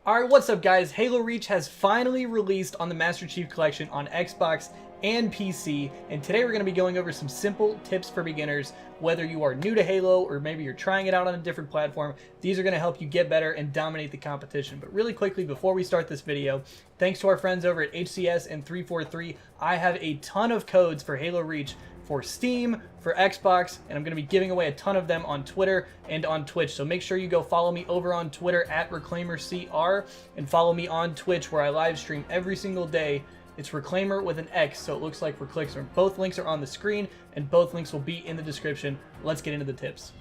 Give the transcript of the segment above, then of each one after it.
Alright, what's up guys? Halo Reach has finally released on the Master Chief Collection on Xbox and PC, and today we're going to be going over some simple tips for beginners. Whether you are new to Halo or maybe you're trying it out on a different platform, these are going to help you get better and dominate the competition. But really quickly, before we start this video, thanks to our friends over at HCS and 343, I have a ton of codes for Halo Reach for Steam, for Xbox, and I'm going to be giving away a ton of them on Twitter and on Twitch. So make sure you go follow me over on Twitter at ReclaimerCR and follow me on Twitch where I live stream every single day. It's Reclaimer with an X, so it looks like Reclaimer. Both links are on the screen and both links will be in the description. Let's get into the tips.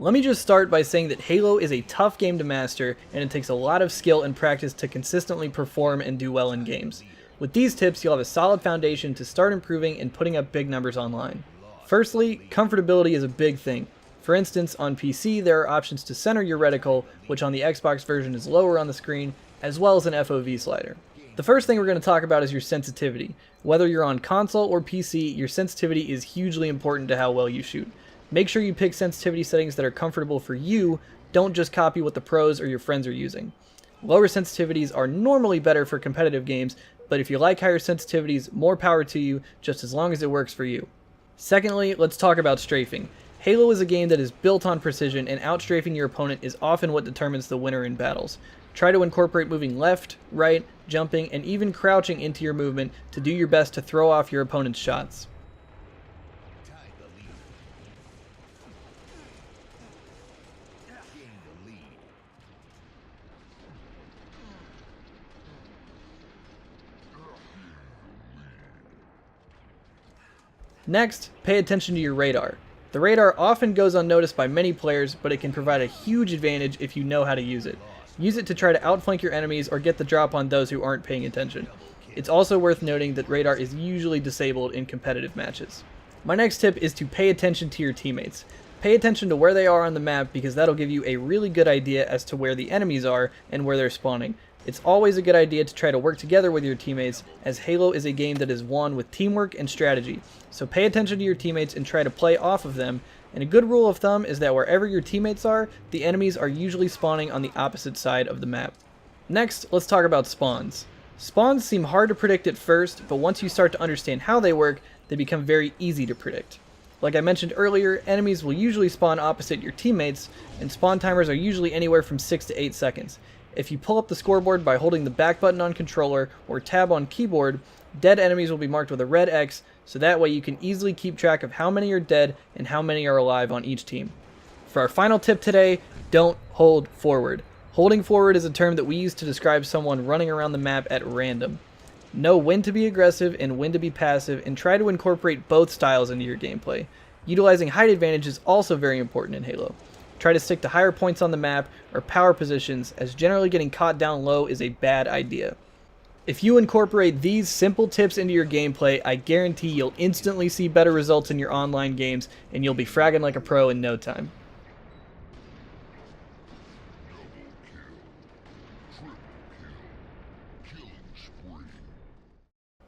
Let me just start by saying that Halo is a tough game to master, and it takes a lot of skill and practice to consistently perform and do well in games. With these tips, you'll have a solid foundation to start improving and putting up big numbers online. Firstly, comfortability is a big thing. For instance, on PC, there are options to center your reticle, which on the Xbox version is lower on the screen, as well as an FOV slider. The first thing we're going to talk about is your sensitivity. Whether you're on console or PC, your sensitivity is hugely important to how well you shoot. Make sure you pick sensitivity settings that are comfortable for you. Don't just copy what the pros or your friends are using. Lower sensitivities are normally better for competitive games, but if you like higher sensitivities, more power to you, just as long as it works for you. Secondly, let's talk about strafing. Halo is a game that is built on precision, and outstrafing your opponent is often what determines the winner in battles. Try to incorporate moving left, right, jumping, and even crouching into your movement to do your best to throw off your opponent's shots. Next, pay attention to your radar. The radar often goes unnoticed by many players, but it can provide a huge advantage if you know how to use it. Use it to try to outflank your enemies or get the drop on those who aren't paying attention. It's also worth noting that radar is usually disabled in competitive matches. My next tip is to pay attention to your teammates. Pay attention to where they are on the map because that'll give you a really good idea as to where the enemies are and where they're spawning. It's always a good idea to try to work together with your teammates, as Halo is a game that is won with teamwork and strategy. So pay attention to your teammates and try to play off of them. And a good rule of thumb is that wherever your teammates are, the enemies are usually spawning on the opposite side of the map. Next, let's talk about spawns. Spawns seem hard to predict at first, but once you start to understand how they work, they become very easy to predict. Like I mentioned earlier, enemies will usually spawn opposite your teammates, and spawn timers are usually anywhere from 6 to 8 seconds. If you pull up the scoreboard by holding the back button on controller or tab on keyboard, dead enemies will be marked with a red X, so that way you can easily keep track of how many are dead and how many are alive on each team. For our final tip today, don't hold forward. Holding forward is a term that we use to describe someone running around the map at random. Know when to be aggressive and when to be passive, and try to incorporate both styles into your gameplay. Utilizing height advantage is also very important in Halo. Try to stick to higher points on the map or power positions, as generally getting caught down low is a bad idea. If you incorporate these simple tips into your gameplay, I guarantee you'll instantly see better results in your online games, and you'll be fragging like a pro in no time.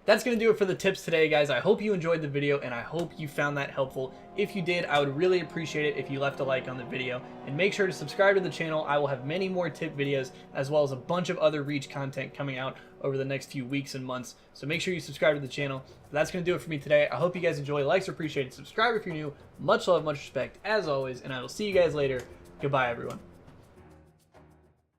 That's going to do it for the tips today, guys. I hope you enjoyed the video, and I hope you found that helpful. If you did, I would really appreciate it if you left a like on the video, and make sure to subscribe to the channel. I will have many more tip videos, as well as a bunch of other Reach content coming out over the next few weeks and months, so make sure you subscribe to the channel. That's going to do it for me today. I hope you guys enjoy. Likes are appreciated. Subscribe if you're new. Much love, much respect, as always, and I will see you guys later. Goodbye, everyone.